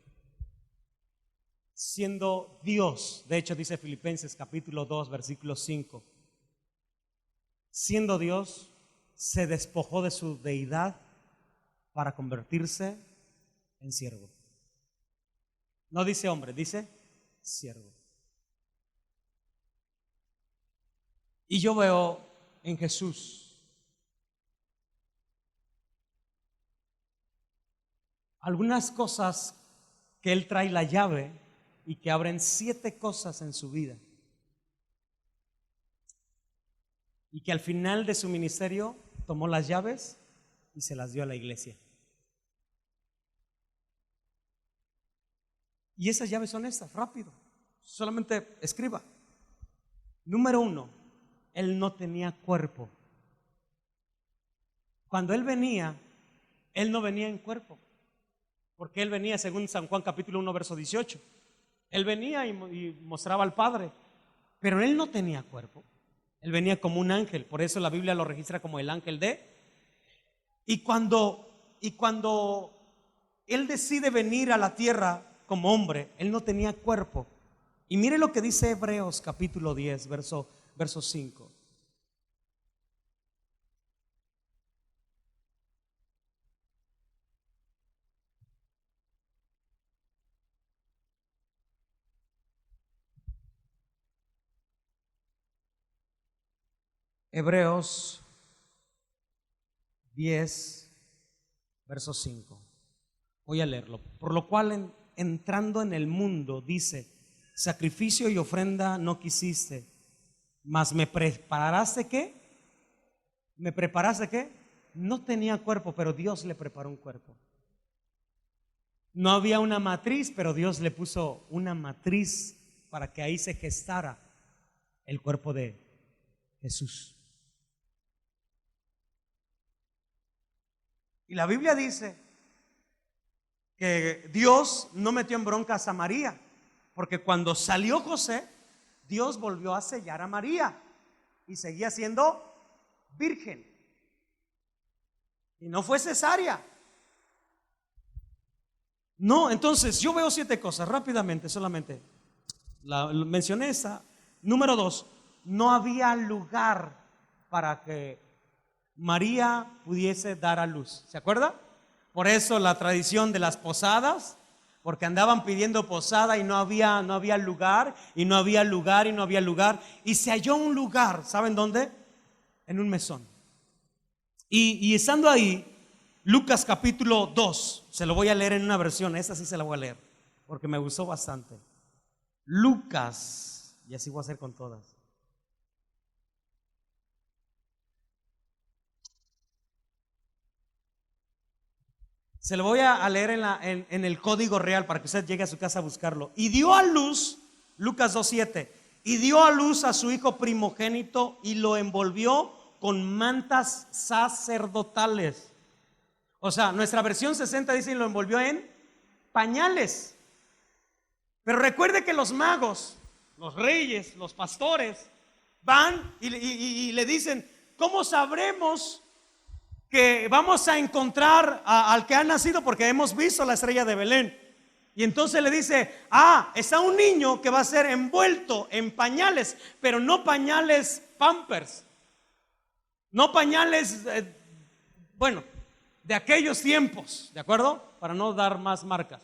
siendo Dios, de hecho dice Filipenses capítulo 2, versículo 5, siendo Dios, se despojó de su deidad para convertirse en siervo. No dice hombre, dice siervo. Y yo veo en Jesús algunas cosas que Él trae la llave y que abren 7 cosas en su vida. Y que al final de su ministerio tomó las llaves y se las dio a la iglesia. Y esas llaves son estas, rápido, solamente escriba. Número 1, Él no tenía cuerpo. Cuando Él venía, Él no venía en cuerpo, porque Él venía, según San Juan capítulo 1, verso 18, Él venía y mostraba al Padre, pero Él no tenía cuerpo. Él venía como un ángel, por eso la Biblia lo registra como el ángel de. Y cuando Él decide venir a la tierra como hombre, Él no tenía cuerpo. Y mire lo que dice Hebreos capítulo 10, verso 5. Hebreos 10, verso 5. Voy a leerlo. Por lo cual, entrando en el mundo, dice: sacrificio y ofrenda no quisiste, mas me preparaste. ¿Qué? ¿Me preparaste qué? No tenía cuerpo, pero Dios le preparó un cuerpo. No había una matriz, pero Dios le puso una matriz para que ahí se gestara el cuerpo de Jesús. Y la Biblia dice que Dios no metió en broncas a María, porque cuando salió José, Dios volvió a sellar a María y seguía siendo virgen. Y no fue cesárea. No, entonces yo veo 7 cosas rápidamente, solamente mencioné esa. Número 2, no había lugar para que María pudiese dar a luz. ¿Se acuerda? Por eso la tradición de las posadas, porque andaban pidiendo posada y no había lugar, y no había lugar, y no había lugar. Y se halló un lugar, ¿saben dónde? En un mesón. Y estando ahí, Lucas capítulo 2, se lo voy a leer en una versión, esta sí se la voy a leer, porque me gustó bastante. Lucas, y así voy a hacer con todas. Se lo voy a leer en el código real para que usted llegue a su casa a buscarlo. Y dio a luz, Lucas 2:7, y dio a luz a su hijo primogénito y lo envolvió con mantas sacerdotales. O sea, nuestra versión 60 dice y lo envolvió en pañales. Pero recuerde que los magos, los reyes, los pastores van y le dicen: ¿cómo sabremos que vamos a encontrar al que ha nacido? Porque hemos visto la estrella de Belén. Y entonces le dice: está un niño que va a ser envuelto en pañales, pero no pañales Pampers, no pañales, de aquellos tiempos, ¿de acuerdo? Para no dar más marcas.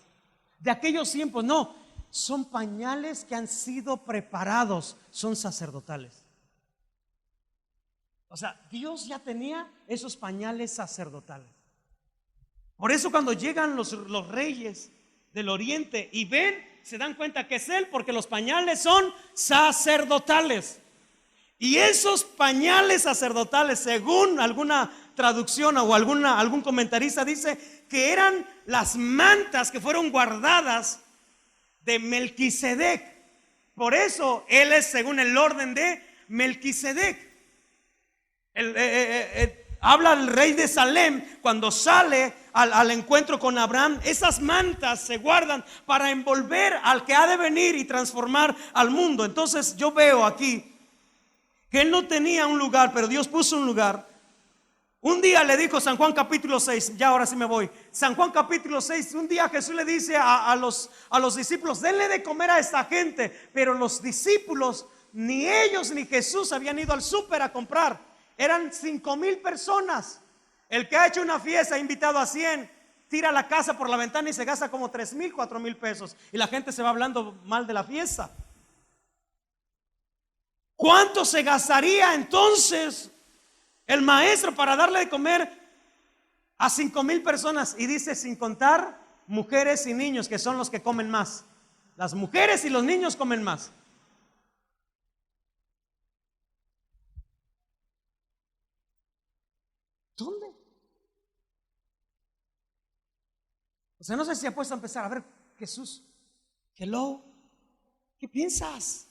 De aquellos tiempos, no, son pañales que han sido preparados, son sacerdotales. O sea, Dios ya tenía esos pañales sacerdotales. Por eso cuando llegan los reyes del oriente y ven, se dan cuenta que es Él, porque los pañales son sacerdotales. Y esos pañales sacerdotales, según alguna traducción o algún comentarista, dice que eran las mantas que fueron guardadas de Melquisedec. Por eso Él es según el orden de Melquisedec. Habla el rey de Salem cuando sale al encuentro con Abraham. Esas mantas se guardan para envolver al que ha de venir y transformar al mundo. Entonces yo veo aquí que él no tenía un lugar, pero Dios puso un lugar. Un día le dijo San Juan capítulo 6, ya ahora sí me voy. San Juan capítulo 6, un día Jesús le dice a los discípulos: denle de comer a esta gente. Pero los discípulos, ni ellos ni Jesús habían ido al súper a comprar. Eran 5,000 personas. El que ha hecho una fiesta, ha invitado a 100, tira la casa por la ventana y se gasta como 3,000, 4,000 pesos. Y la gente se va hablando mal de la fiesta. ¿Cuánto se gastaría entonces el maestro para darle de comer a 5,000 personas? Y dice, sin contar mujeres y niños, que son los que comen más. Las mujeres y los niños comen más. ¿Dónde? O sea, no sé si ha puesto a empezar. A ver, Jesús, hello, ¿qué piensas?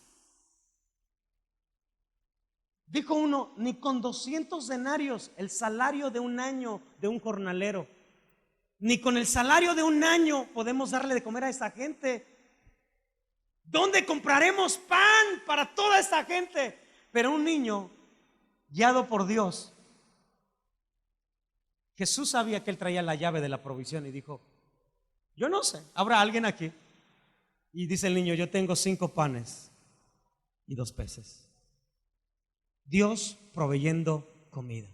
Dijo uno, ni con 200 denarios, el salario de un año de un jornalero, ni con el salario de un año podemos darle de comer a esta gente. ¿Dónde compraremos pan para toda esta gente? Pero un niño guiado por Dios, Jesús sabía que él traía la llave de la provisión y dijo, yo no sé, ¿habrá alguien aquí? Y dice el niño, yo tengo 5 panes y 2 peces. Dios proveyendo comida.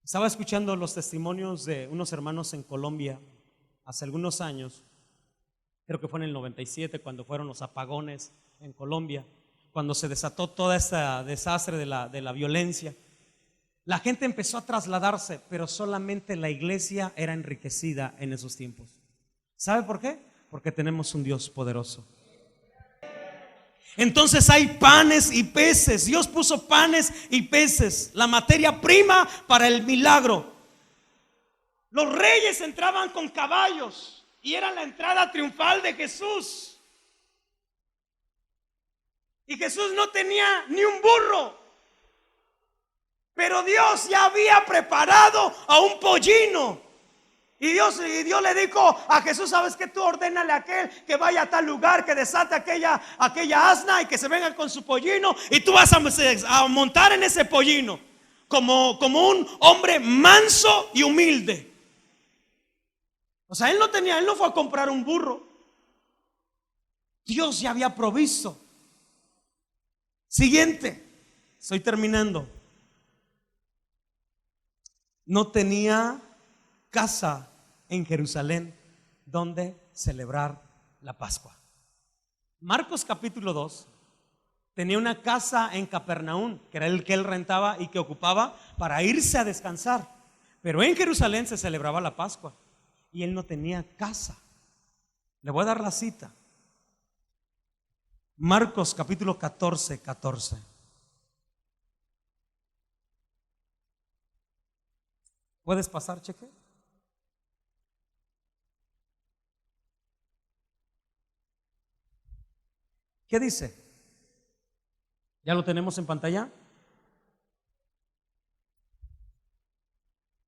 Estaba escuchando los testimonios de unos hermanos en Colombia hace algunos años. Creo que fue en el 97, cuando fueron los apagones en Colombia, cuando se desató todo ese desastre de la violencia. La gente empezó a trasladarse, pero solamente la iglesia era enriquecida en esos tiempos. ¿Sabe por qué? Porque tenemos un Dios poderoso. Entonces hay panes y peces. Dios puso panes y peces, la materia prima para el milagro. Los reyes entraban con caballos y era la entrada triunfal de Jesús. Y Jesús no tenía ni un burro, pero Dios ya había preparado a un pollino. Y Dios le dijo a Jesús, ¿sabes qué? Tú ordénale a aquel que vaya a tal lugar, que desate aquella asna y que se venga con su pollino, y tú vas a montar en ese pollino como un hombre manso y humilde. O sea, él no fue a comprar un burro. Dios ya había provisto. Siguiente, estoy terminando. No tenía casa en Jerusalén donde celebrar la Pascua. Marcos capítulo 2 tenía una casa en Capernaum, que era el que él rentaba y que ocupaba para irse a descansar. Pero en Jerusalén se celebraba la Pascua y él no tenía casa. Le voy a dar la cita. Marcos capítulo 14. ¿Puedes pasar, cheque? ¿Qué dice? ¿Ya lo tenemos en pantalla?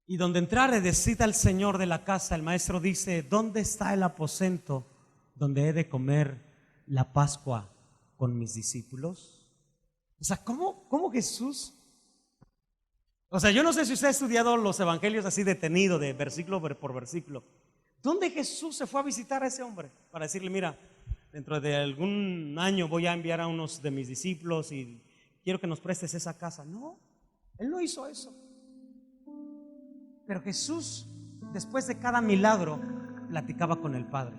Y donde entrare decida el señor de la casa, el maestro dice, ¿dónde está el aposento donde he de comer la Pascua con mis discípulos? O sea, ¿cómo Jesús? O sea, yo no sé si usted ha estudiado los evangelios así detenido, de versículo por versículo. ¿Dónde Jesús se fue a visitar a ese hombre? Para decirle, mira, dentro de algún año voy a enviar a unos de mis discípulos y quiero que nos prestes esa casa. No, él no hizo eso. Pero Jesús, después de cada milagro, platicaba con el Padre.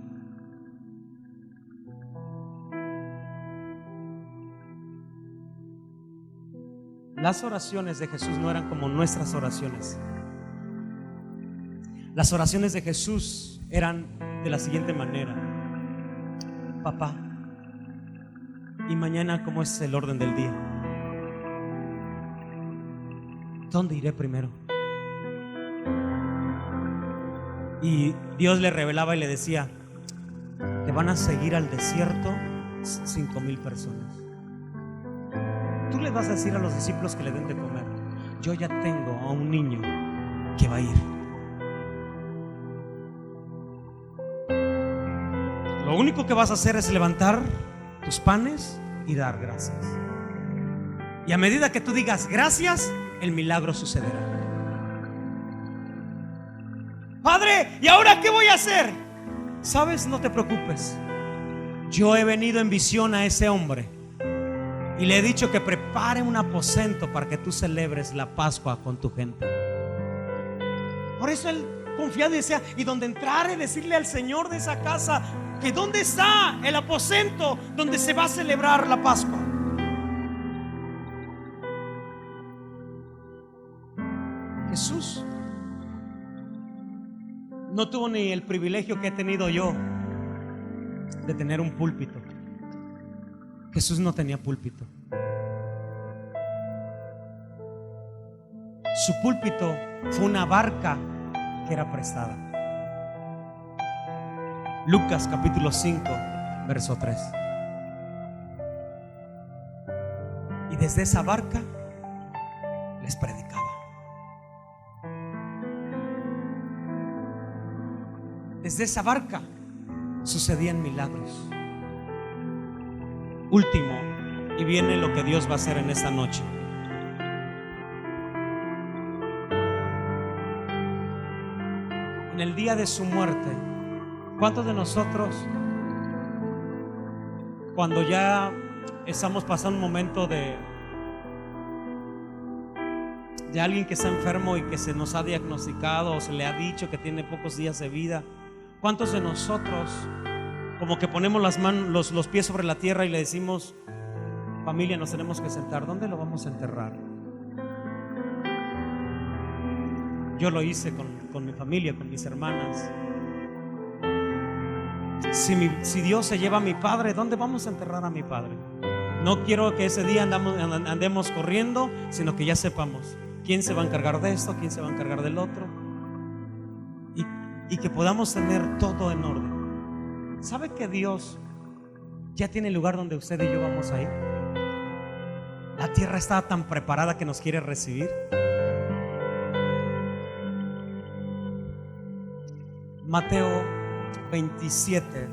Las oraciones de Jesús no eran como nuestras oraciones. Las oraciones de Jesús eran de la siguiente manera: papá, ¿y mañana cómo es el orden del día? ¿Dónde iré primero? Y Dios le revelaba y le decía: te van a seguir al desierto 5,000 personas. Tú le vas a decir a los discípulos que le den de comer. Yo ya tengo a un niño que va a ir. Lo único que vas a hacer es levantar tus panes y dar gracias. Y a medida que tú digas gracias, el milagro sucederá. Padre, ¿y ahora qué voy a hacer? ¿Sabes? No te preocupes. Yo he venido en visión a ese hombre y le he dicho que prepare un aposento para que tú celebres la Pascua con tu gente. Por eso él confiado decía: y donde entrare, decirle al Señor de esa casa que dónde está el aposento donde se va a celebrar la Pascua. Jesús no tuvo ni el privilegio que he tenido yo de tener un púlpito. Jesús no tenía púlpito. Su púlpito fue una barca que era prestada. Lucas capítulo 5 verso 3. Y desde esa barca les predicaba. Desde esa barca sucedían milagros. Último, y viene lo que Dios va a hacer en esta noche. En el día de su muerte, ¿cuántos de nosotros, cuando ya estamos pasando un momento de alguien que está enfermo y que se nos ha diagnosticado o se le ha dicho que tiene pocos días de vida, cuántos de nosotros como que ponemos las manos, los pies sobre la tierra y le decimos: familia, nos tenemos que sentar, ¿dónde lo vamos a enterrar? Yo lo hice con mi familia, con mis hermanas. Si Dios se lleva a mi padre, ¿dónde vamos a enterrar a mi padre? No quiero que ese día andemos corriendo, sino que ya sepamos quién se va a encargar de esto, quién se va a encargar del otro, y que podamos tener todo en orden. ¿Sabe que Dios ya tiene el lugar donde usted y yo vamos a ir? La tierra está tan preparada que nos quiere recibir. Mateo 27,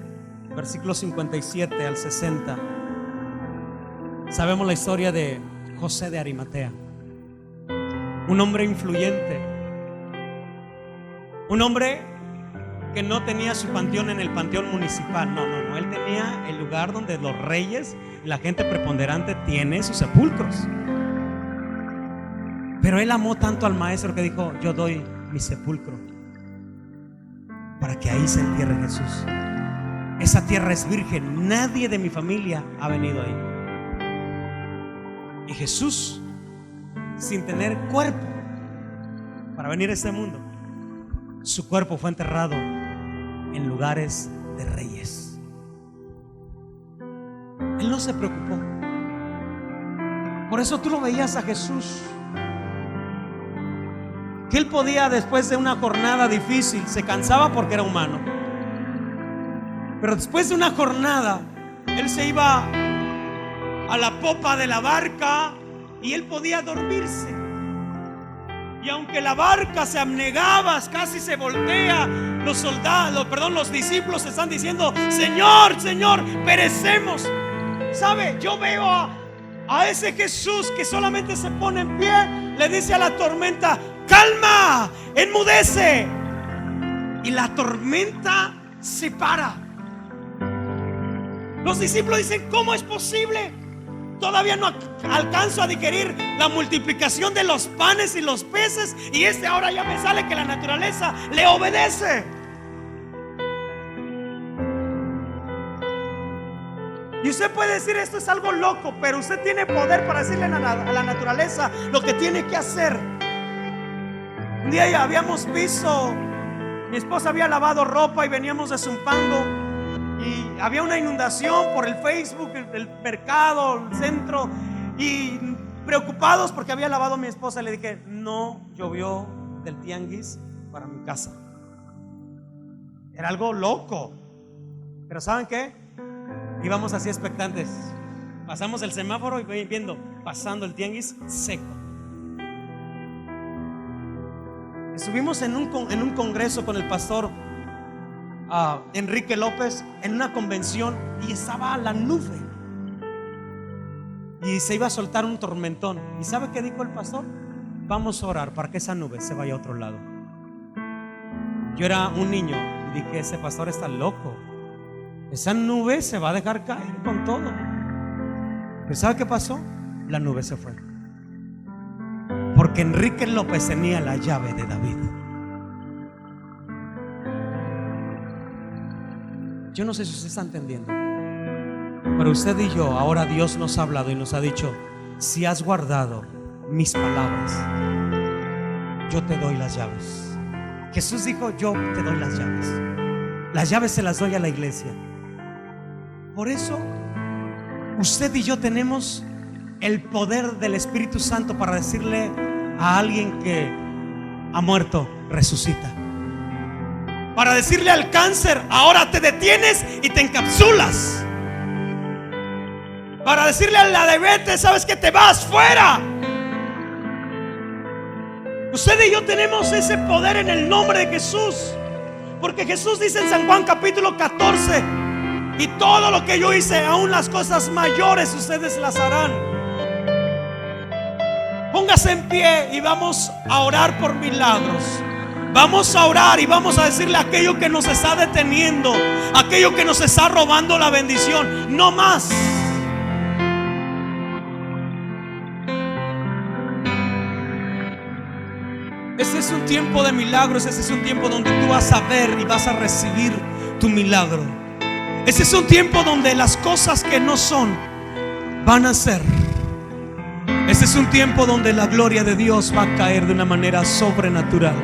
versículos 57 al 60. Sabemos la historia de José de Arimatea, un hombre influyente, un hombre que no tenía su panteón en el panteón municipal. No, él tenía el lugar donde los reyes y la gente preponderante tiene sus sepulcros. Pero él amó tanto al maestro que dijo: yo doy mi sepulcro para que ahí se entierre Jesús. Esa tierra es virgen, nadie de mi familia ha venido ahí. Y Jesús, sin tener cuerpo para venir a este mundo, su cuerpo fue enterrado en lugares de reyes. Él no se preocupó. Por eso tú lo veías a Jesús, que él podía, después de una jornada difícil, se cansaba porque era humano, pero después de una jornada él se iba a la popa de la barca y él podía dormirse. Y aunque la barca se abnegaba, casi se voltea, los discípulos están diciendo: Señor, Señor, perecemos. ¿Sabe? Yo veo a ese Jesús que solamente se pone en pie, le dice a la tormenta: calma, enmudece. Y la tormenta se para. Los discípulos dicen: ¿cómo es posible? Todavía no alcanzo a digerir la multiplicación de los panes y los peces, y ahora ya me sale que la naturaleza le obedece. Y usted puede decir, esto es algo loco, pero usted tiene poder para decirle a la naturaleza lo que tiene que hacer. Un día ya habíamos visto, mi esposa había lavado ropa y veníamos de Zumpango y había una inundación por el Facebook, el mercado, el centro, y preocupados porque había lavado a mi esposa. Le dije, no llovió del tianguis para mi casa. Era algo loco, pero ¿saben qué? Íbamos así expectantes. Pasamos el semáforo y viendo, pasando el tianguis seco. Estuvimos en un congreso con el pastor Enrique López, en una convención, y estaba la nube y se iba a soltar un tormentón. ¿Y sabe qué dijo el pastor? Vamos a orar para que esa nube se vaya a otro lado. Yo era un niño y dije, ese pastor está loco. Esa nube se va a dejar caer con todo. ¿Pero sabe qué pasó? La nube se fue, porque Enrique López tenía la llave de David. Yo no sé si usted está entendiendo, pero usted y yo, ahora Dios nos ha hablado y nos ha dicho, si has guardado mis palabras, yo te doy las llaves. Jesús dijo, yo te doy las llaves. Las llaves se las doy a la iglesia. Por eso usted y yo tenemos el poder del Espíritu Santo para decirle a alguien que ha muerto, resucita. Para decirle al cáncer, ahora te detienes y te encapsulas. Para decirle a la diabetes, sabes que te vas fuera. Usted y yo tenemos ese poder en el nombre de Jesús, porque Jesús dice en San Juan capítulo 14, y todo lo que yo hice, aún las cosas mayores ustedes las harán. Póngase en pie y vamos a orar por milagros. Vamos a orar y vamos a decirle a aquello que nos está deteniendo, aquello que nos está robando la bendición, no más. Este es un tiempo de milagros. Este es un tiempo donde tú vas a ver y vas a recibir tu milagro. Este es un tiempo donde las cosas que no son van a ser. Este es un tiempo donde la gloria de Dios va a caer de una manera sobrenatural.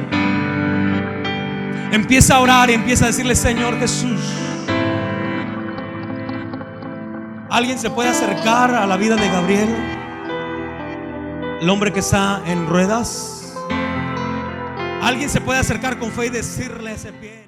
Empieza a orar y empieza a decirle, Señor Jesús. ¿Alguien se puede acercar a la vida de Gabriel, el hombre que está en ruedas? ¿Alguien se puede acercar con fe y decirle a ese pie?